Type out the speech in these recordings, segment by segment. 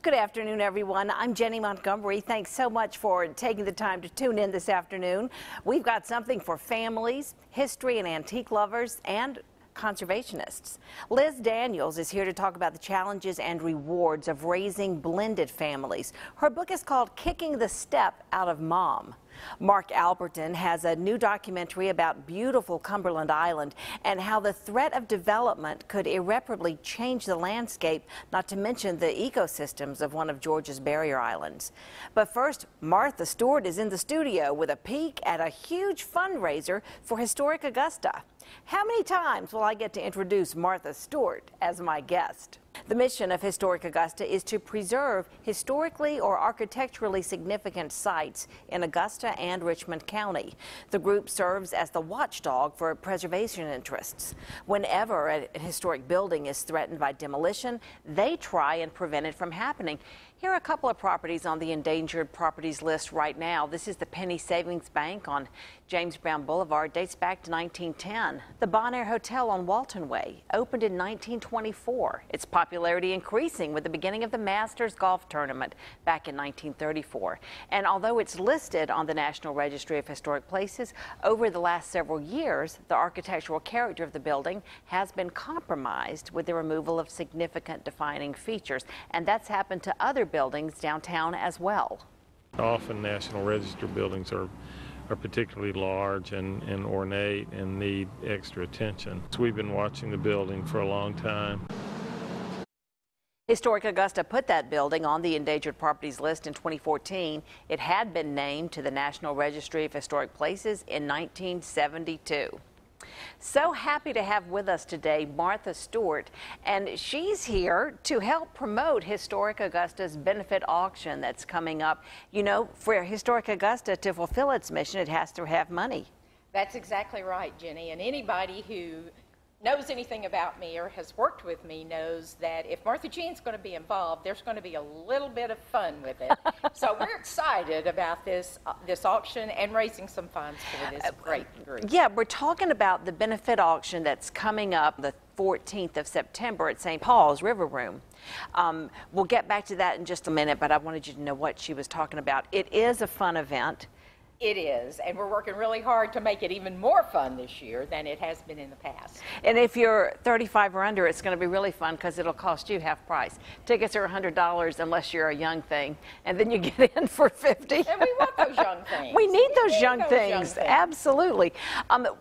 Good afternoon, everyone. I'm Jenny Montgomery. Thanks so much for taking the time to tune in this afternoon. We've got something for families, history and antique lovers, and conservationists. Liz Daniels is here to talk about the challenges and rewards of raising blended families. Her book is called Kicking the Step Out of Mom. Mark Albertin has a new documentary about beautiful Cumberland Island and how the threat of development could irreparably change the landscape, not to mention the ecosystems of one of Georgia's barrier islands. But first, Martha Stewart is in the studio with a peek at a huge fundraiser for historic Augusta. How many times will I get to introduce Martha Stewart as my guest? The mission of Historic Augusta is to preserve historically or architecturally significant sites in Augusta and Richmond County. The group serves as the watchdog for preservation interests. Whenever a historic building is threatened by demolition, they try and prevent it from happening. Here are a couple of properties on the endangered properties list right now. This is the Penny Savings Bank on James Brown Boulevard, dates back to 1910. The Bonaire Hotel on Walton Way opened in 1924. Its popularity increasing with the beginning of the Masters Golf Tournament back in 1934. And although it's listed on the National Registry of Historic Places, over the last several years, the architectural character of the building has been compromised with the removal of significant defining features. And that's happened to other buildings downtown as well. Often National Register buildings are particularly large and ornate and need extra attention. So we've been watching the building for a long time. Historic Augusta put that building on the endangered properties list in 2014. It had been named to the National Registry of Historic Places in 1972. So happy to have with us today Martha Stewart, and she's here to help promote Historic Augusta's benefit auction that's coming up. You know, for Historic Augusta to fulfill its mission, it has to have money. That's exactly right, Jenny, and anybody who knows anything about me or has worked with me knows that if Martha Jean's going to be involved, there's going to be a little bit of fun with it. So we're excited about this auction and raising some funds for this great group. Yeah, we're talking about the benefit auction that's coming up the 14th of September at St. Paul's River Room. We'll get back to that in just a minute, but I wanted you to know what she was talking about. It is a fun event. It is, and we're working really hard to make it even more fun this year than it has been in the past. And if you're 35 or under, it's going to be really fun because it'll cost you half price. Tickets are $100 unless you're a young thing, and then you get in for $50. And we want those young things. We need those young things, absolutely.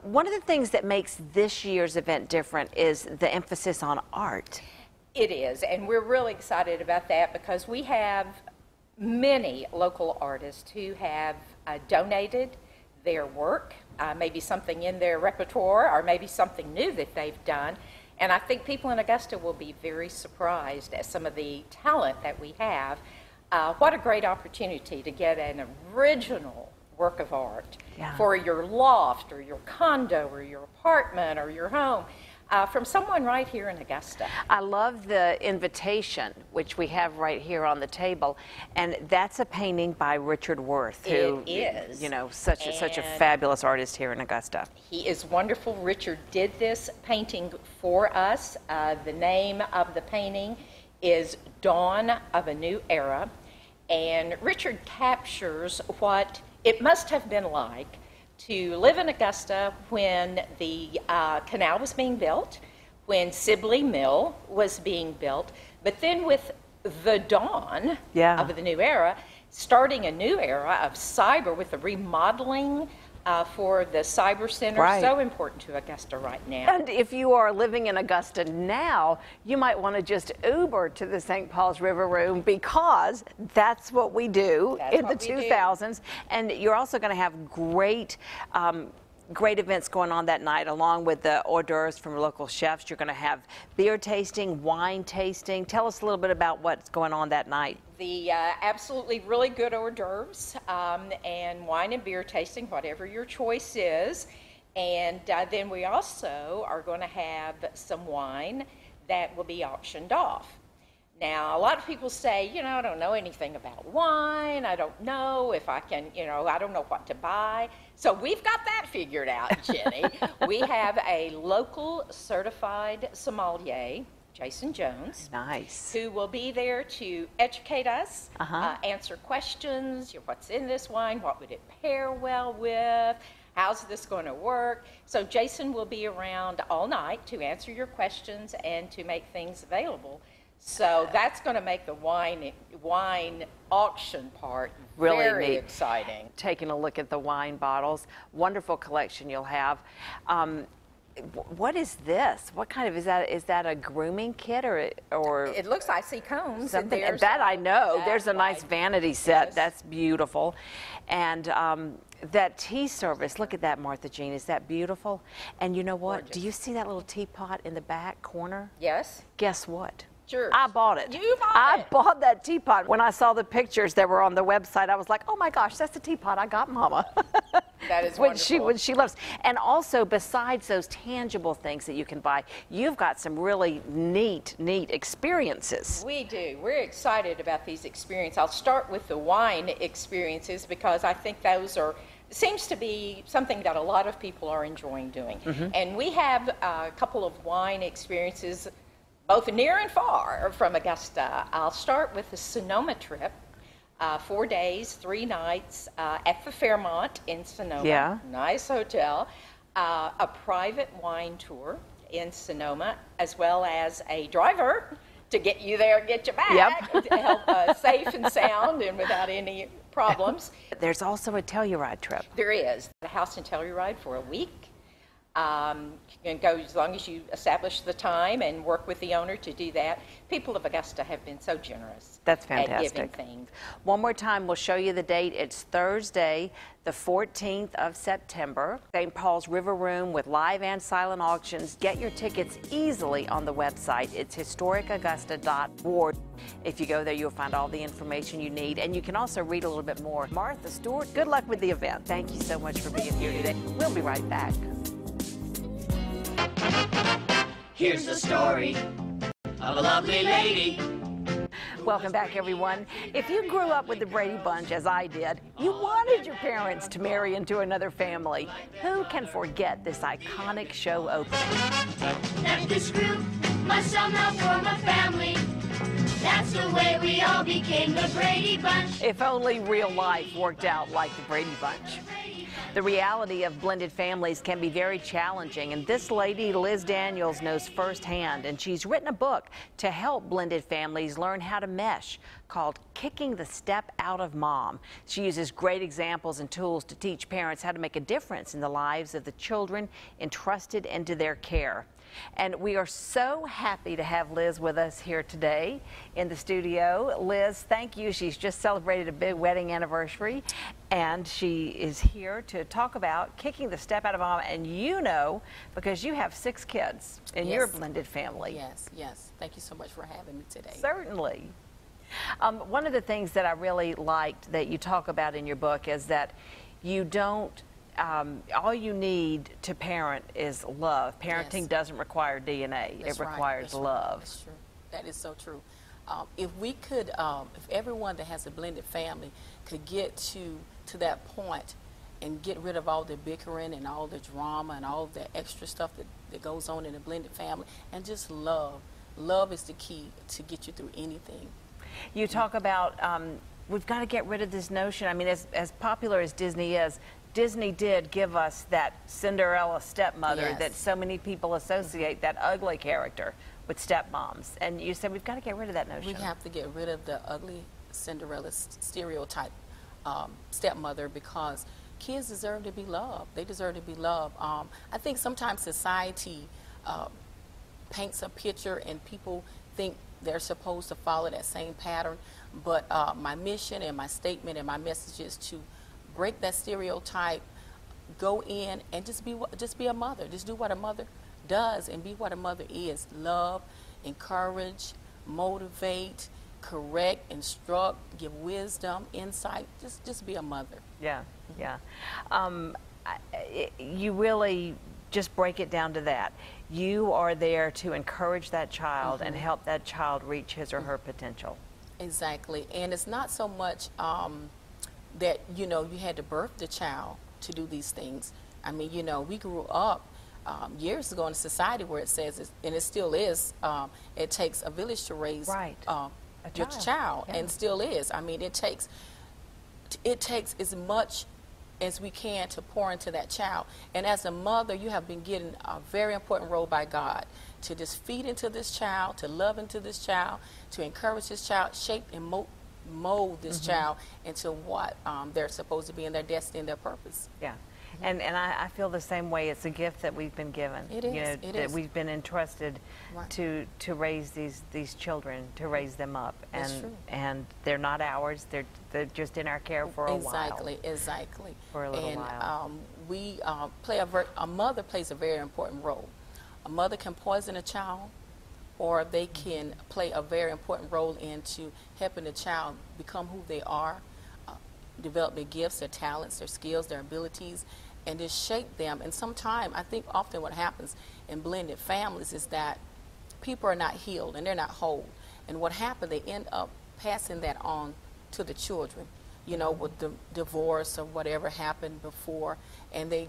One of the things that makes this year's event different is the emphasis on art. It is, and we're really excited about that because we have many local artists who have donated their work, maybe something in their repertoire or maybe something new that they've done. And I think people in Augusta will be very surprised at some of the talent that we have. What a great opportunity to get an original work of art for your loft or your condo or your apartment or your home. From someone right here in Augusta. I love the invitation, which we have right here on the table, and that's a painting by Richard Worth, who is, you know, such a fabulous artist here in Augusta. He is wonderful. Richard did this painting for us. The name of the painting is Dawn of a New Era, and Richard captures what it must have been like to live in Augusta when the canal was being built, when Sibley Mill was being built, but then with the dawn of the new era, starting a new era of cyber with the remodeling for the cyber center, so important to Augusta right now. And if you are living in Augusta now, you might want to just Uber to the St. Paul's River Room because that's what we do in the 2000s. And you're also going to have great events going on that night, along with the hors d'oeuvres from local chefs. You're going to have beer tasting, wine tasting. Tell us a little bit about what's going on that night. The absolutely really good hors d'oeuvres and wine and beer tasting, whatever your choice is. And then we also are going to have some wine that will be auctioned off. Now, a lot of people say, you know, I don't know anything about wine. I don't know if I can, you know, I don't know what to buy. So we've got that figured out, Jenny. We have a local certified sommelier, Jason Jones. Nice. Who will be there to educate us, answer questions, what's in this wine, what would it pair well with, how's this going to work. So Jason will be around all night to answer your questions and to make things available. So that's going to make the wine auction part really very neat. Exciting. Taking a look at the wine bottles, wonderful collection you'll have. What is this? What kind of is that? Is that a grooming kit or It looks, I see combs. something? And That I know. There's a nice right. vanity set. Yes. That's beautiful. And that tea service, look at that, Martha Jean. Is that beautiful? And you know what? Gorgeous. Do you see that little teapot in the back corner? Yes. Guess what? Sure. I bought it. You bought I it. bought that teapot. When I saw the pictures that were on the website, I was like, oh my gosh, that's the teapot I got Mama. That is What wonderful. she loves. And also, besides those tangible things that you can buy, you've got some really neat experiences. We do. We're excited about these experiences. I'll start with the wine experiences because I think those seems to be something that a lot of people are enjoying doing. And we have a couple of wine experiences, both near and far from Augusta. I'll start with the Sonoma trip. 4 days, 3 nights at the Fairmont in Sonoma. Yeah. Nice hotel. A private wine tour in Sonoma, as well as a driver to get you there and get you back. Yep. To help safe and sound and without any problems. There's also a Telluride trip. There is. The house in Telluride for a week. You can go as long as you establish the time and work with the owner to do that. People of Augusta have been so generous. That's At fantastic. giving things. One more time, we'll show you the date. It's Thursday, the 14th of September. St. Paul's River Room with live and silent auctions. Get your tickets easily on the website. It's historicaugusta.org. If you go there, you'll find all the information you need, and you can also read a little bit more. Martha Stewart, good luck with the event. Thank you so much for being here today. We'll be right back. Here's the story of a lovely lady. Welcome back, everyone. If you grew up with the Brady Bunch, as I did, you wanted your parents to marry into another family. Who can forget this iconic show opening? That this group must somehow form a family. That's the way we all became the Brady Bunch. If only real life worked out like the Brady Bunch. The reality of blended families can be very challenging, and this lady, Liz Daniels, knows firsthand, and she's written a book to help blended families learn how to mesh called Kicking the Step Out of Mom. She uses great examples and tools to teach parents how to make a difference in the lives of the children entrusted into their care. And we are so happy to have Liz with us here today in the studio. Liz, thank you. She's just celebrated a big wedding anniversary, and she is here to talk about kicking the step out of mom. And you know, because you have 6 kids in your blended family. Yes. Thank you so much for having me today. Certainly. One of the things that I really liked that you talk about in your book is that you don't all you need to parent is love. Parenting doesn't require DNA. That's it requires That's right. love. That's true. That is so true. If we could, if everyone that has a blended family could get to that point and get rid of all the bickering and all the drama and all the extra stuff that goes on in a blended family and just love. Love is the key to get you through anything. You talk about we've got to get rid of this notion. I mean, as popular as Disney is, Disney did give us that Cinderella stepmother that so many people associate, that ugly character, with stepmoms. And you said we've got to get rid of that notion. We have to get rid of the ugly Cinderella stereotype stepmother, because kids deserve to be loved. They deserve to be loved. I think sometimes society paints a picture and people think they're supposed to follow that same pattern. But my mission and my statement and my message is to break that stereotype, go in and just be a mother. Just do what a mother does and be what a mother is. Love, encourage, motivate, correct, instruct, give wisdom, insight. Just be a mother. Yeah. You really just break it down to that. You are there to encourage that child and help that child reach his or her potential. Exactly. And it's not so much that, you had to birth the child to do these things. I mean, we grew up years ago in society where it says, and it still is, it takes a village to raise your child, and still is. I mean, it takes as much as we can to pour into that child. And as a mother, you have been given a very important role by God to just feed into this child, to love into this child, to encourage this child, shape and mold this child into what they're supposed to be in their destiny and their purpose. Yeah. And I feel the same way. It's a gift that we've been given. It is. You know, it that is. we've been entrusted to raise these children, to raise them up. That's true. And they're not ours. They're just in our care for a while. Exactly. For a little while. We a mother plays a very important role. A mother can poison a child, or they can play a very important role into helping the child become who they are, develop their gifts, their talents, their skills, their abilities, and just shape them. And sometimes, I think often what happens in blended families is that people are not healed and they're not whole. And what happens, they end up passing that on to the children, you know, with the divorce or whatever happened before, and they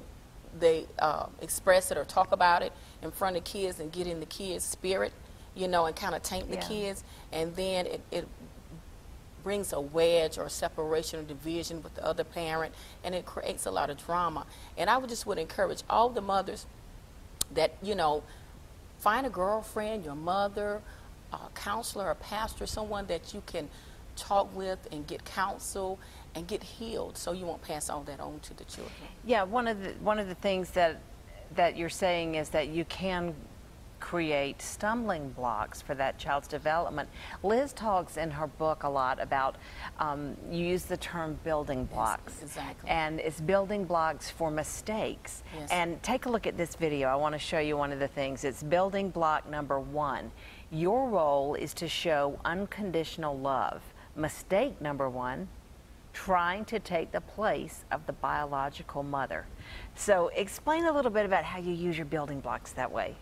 express it or talk about it in front of kids and get in the kids' spirit, you know, and kind of taint the kids, and then it brings a wedge or separation or division with the other parent, and it creates a lot of drama. And I would encourage all the mothers that, you know, find a girlfriend, your mother, a counselor, a pastor, someone that you can talk with and get counsel and get healed, so you won't pass all that on to the children. Yeah, one of the things that you're saying is that you can create stumbling blocks for that child's development. Liz talks in her book a lot about, you use the term building blocks. Yes, exactly. And it's building blocks for mistakes. Yes. And take a look at this video. I want to show you one of the things. It's building block number 1. Your role is to show unconditional love. Mistake number 1, trying to take the place of the biological mother. So explain a little bit about how you use your building blocks that way.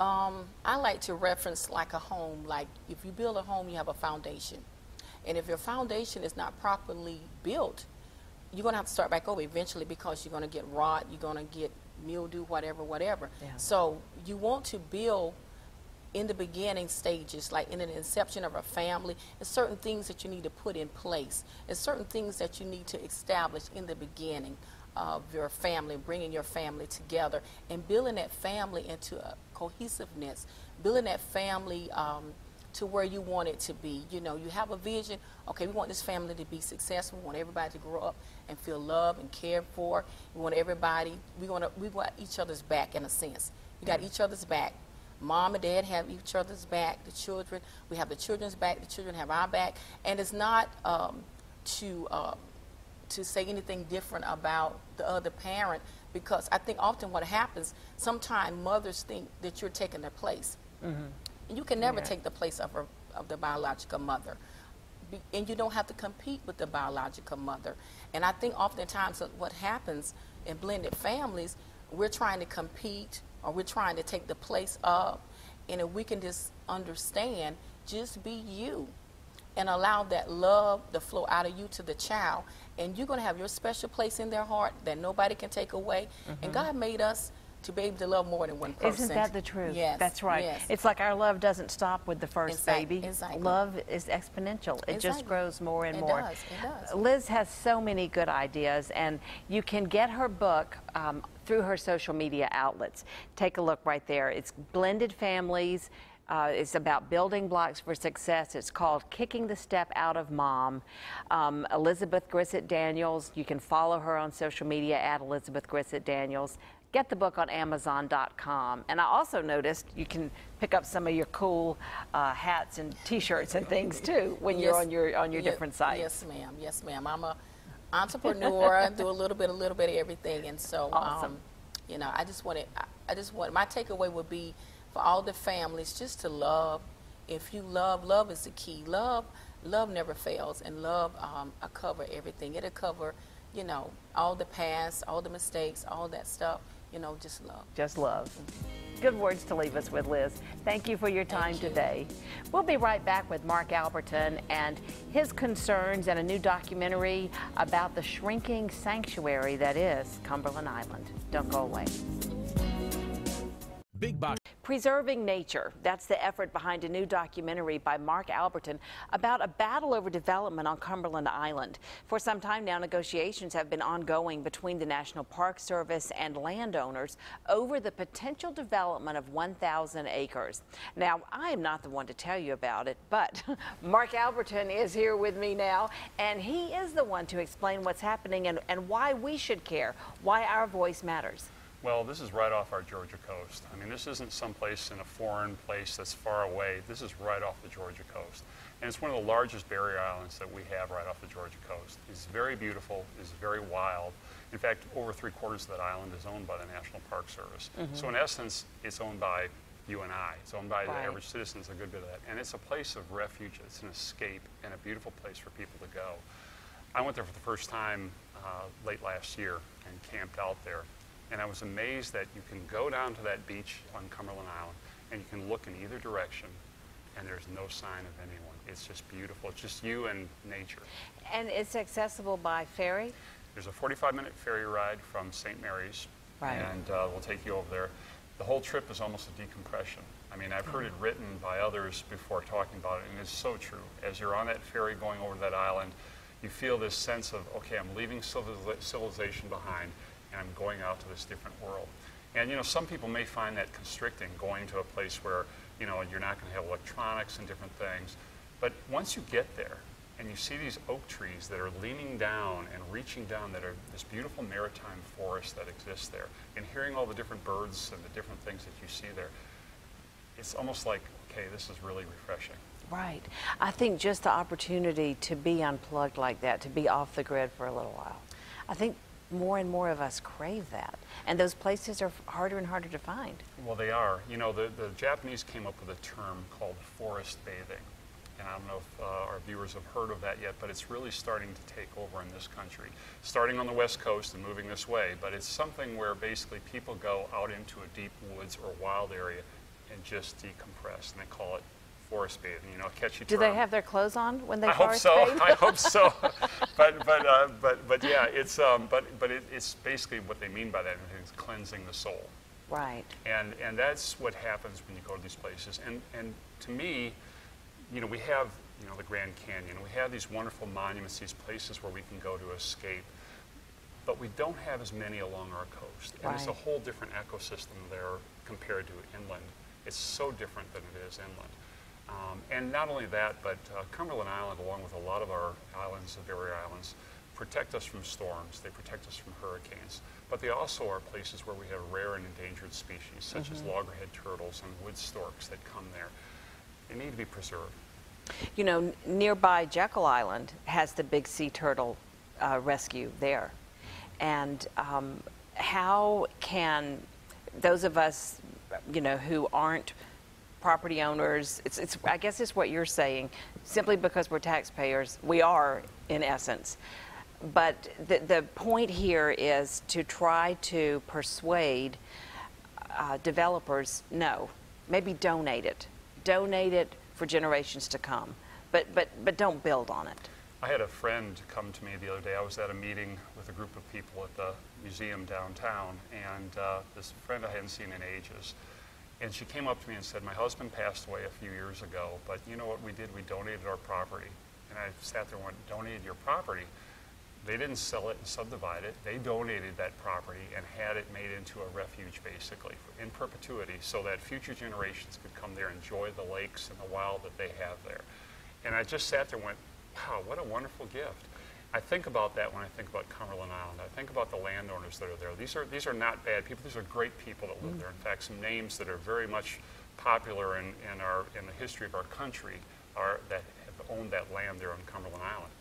I like to reference like a home. Like if you build a home, you have a foundation. And if your foundation is not properly built, you're going to have to start back over eventually, because you're going to get rot, you're going to get mildew, whatever. Yeah. So you want to build in the beginning stages, like in an inception of a family. There's certain things that you need to put in place. There's certain things that you need to establish in the beginning of your family, bringing your family together and building that family into a cohesiveness, building that family to where you want it to be. You know, you have a vision. Okay, we want this family to be successful. We want everybody to grow up and feel loved and cared for. We want everybody, we want each other's back in a sense. We got each other's back. Mom and dad have each other's back. The children, we have the children's back. The children have our back. And it's not to say anything different about the other parent, because I think often what happens, sometimes mothers think that you're taking their place. And you can never take the place of the biological mother. And you don't have to compete with the biological mother. And I think oftentimes what happens in blended families, we're trying to compete, or we're trying to take the place of, and if we can just understand, just be you and allow that love to flow out of you to the child, and you're going to have your special place in their heart that nobody can take away. And God made us to be able to love more than one person. Isn't that the truth? Yes. That's right. Yes. It's like our love doesn't stop with the first baby. Exactly. Love is exponential. It just grows more and more. It does. Liz has so many good ideas, and you can get her book through her social media outlets. Take a look right there. It's Blended Families. It's about building blocks for success. It's called Kicking the Step Out of Mom. Elizabeth Grissett Daniels, you can follow her on social media at Elizabeth Grissett Daniels. Get the book on Amazon.com. And I also noticed you can pick up some of your cool hats and T-shirts and things too when you're on your different sites. Yes, ma'am. Yes, ma'am. I'm a entrepreneur. I do a little bit of everything, and so you know, I just want my takeaway would be for all the families just to love. If you love is the key. Love never fails, and love will cover everything. It'll cover, you know, all the past, all the mistakes, all that stuff. You know, just love. Just love. Good words to leave us with, Liz. Thank you for your time today. We'll be right back with Mark Albertin and his concerns and a new documentary about the shrinking sanctuary that is Cumberland Island. Don't go away. Big box. Preserving nature. That's the effort behind a new documentary by Mark Albertin about a battle over development on Cumberland Island. For some time now, negotiations have been ongoing between the National Park Service and landowners over the potential development of 1,000 acres. Now, I am not the one to tell you about it, but Mark Albertin is here with me now, and he is the one to explain what's happening and why we should care, why our voice matters. Well, this is right off our Georgia coast. I mean, this isn't someplace in a foreign place that's far away. This is right off the Georgia coast. And it's one of the largest barrier islands that we have right off the Georgia coast. It's very beautiful, it's very wild. In fact, over 3/4 of that island is owned by the National Park Service. So in essence, it's owned by you and I. It's owned by the average citizen, it's a good bit of that. And it's a place of refuge, it's an escape, and a beautiful place for people to go. I went there for the first time late last year and camped out there. And I was amazed that you can go down to that beach on Cumberland Island and you can look in either direction and there's no sign of anyone. It's just beautiful. It's just you and nature. And it's accessible by ferry? There's a 45-minute ferry ride from St. Mary's, and we'll take you over there. The whole trip is almost a decompression. I mean, I've heard it written by others before talking about it, and it's so true. As you're on that ferry going over that island, you feel this sense of, okay, I'm leaving civilization behind, and I'm going out to this different world. And, you know, some people may find that constricting, going to a place where, you know, you're not going to have electronics and different things. But once you get there and you see these oak trees that are leaning down and reaching down, that are this beautiful maritime forest that exists there, and hearing all the different birds and the different things that you see there, it's almost like, okay, this is really refreshing. Right. I think just the opportunity to be unplugged like that, to be off the grid for a little while, I think more and more of us crave that. And those places are harder and harder to find. Well, they are. You know, the Japanese came up with a term called forest bathing. And I don't know if our viewers have heard of that yet, but it's really starting to take over in this country. Starting on the West Coast and moving this way, but it's something where basically people go out into a deep woods or wild area and just decompress, and they call it forest bathing, you know, a catchy term. Do they have their clothes on when they I hope forest so. bathe? I hope so. but yeah, it's basically what they mean by that is cleansing the soul. Right. And that's what happens when you go to these places. And to me, you know, we have, you know, the Grand Canyon. We have these wonderful monuments, these places where we can go to escape. But we don't have as many along our coast. And it's a whole different ecosystem there compared to inland. It's so different than it is inland. And not only that, but Cumberland Island, along with a lot of our islands, the barrier islands, protect us from storms. They protect us from hurricanes. But they also are places where we have rare and endangered species, such as loggerhead turtles and wood storks that come there. They need to be preserved. You know, nearby Jekyll Island has the big sea turtle rescue there. And how can those of us, you know, who aren't property owners, I guess it's what you're saying, simply because we're taxpayers, we are in essence. But the point here is to try to persuade developers, no, maybe donate it for generations to come, but don't build on it. I had a friend come to me the other day. I was at a meeting with a group of people at the museum downtown, and this friend I hadn't seen in ages. And she came up to me and said, my husband passed away a few years ago, but you know what we did? We donated our property. And I sat there and went, donated your property? They didn't sell it and subdivide it. They donated that property and had it made into a refuge, basically, in perpetuity, so that future generations could come there and enjoy the lakes and the wild that they have there. And I just sat there and went, wow, what a wonderful gift. I think about that when I think about Cumberland Island. I think about the landowners that are there. These are not bad people. These are great people that live there. In fact, some names that are very much popular in the history of our country that have owned that land there on Cumberland Island.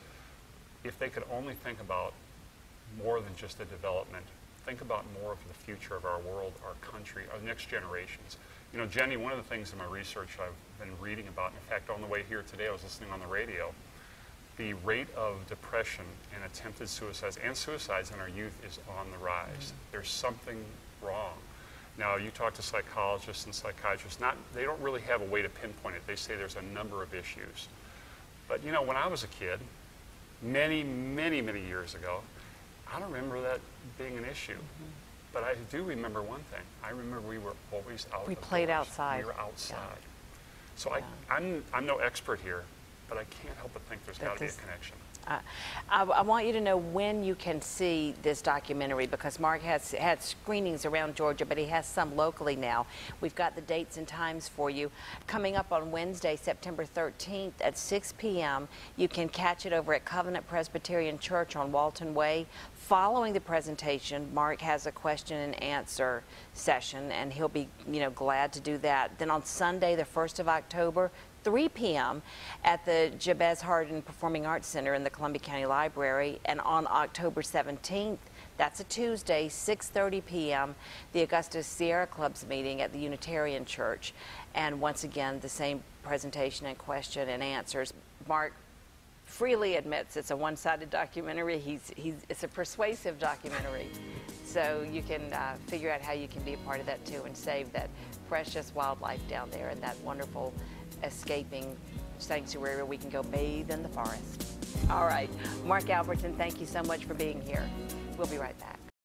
If they could only think about more than just the development, think about more of the future of our world, our country, our next generations. You know, Jenny, one of the things in my research I've been reading about, in fact, on the way here today, I was listening on the radio, the rate of depression and attempted suicides and suicides in our youth is on the rise. There's something wrong. Now, you talk to psychologists and psychiatrists, they don't really have a way to pinpoint it. They say there's a number of issues. But, you know, when I was a kid, many, many, many years ago, I don't remember that being an issue. But I do remember one thing. I remember we were always out. We played outside. We were outside. Yeah. So I'm no expert here, but I can't help but think there's got to be a connection. I want you to know when you can see this documentary, because Mark has had screenings around Georgia, but he has some locally now. We've got the dates and times for you. Coming up on Wednesday, September 13th at 6 p.m., you can catch it over at Covenant Presbyterian Church on Walton Way. Following the presentation, Mark has a question and answer session, and he'll be, glad to do that. Then on Sunday, the 1st of October, 3 p.m. at the Jabez Hardin Performing Arts Center in the Columbia County Library. And on October 17th, that's a Tuesday, 6:30 p.m., the Augusta Sierra Club's meeting at the Unitarian Church. And once again, the same presentation and question and answers. Mark freely admits it's a one-sided documentary. It's a persuasive documentary. So you can figure out how you can be a part of that too and save that precious wildlife down there and that wonderful escaping sanctuary where we can go bathe in the forest. All right, Mark Albertin, thank you so much for being here. We'll be right back.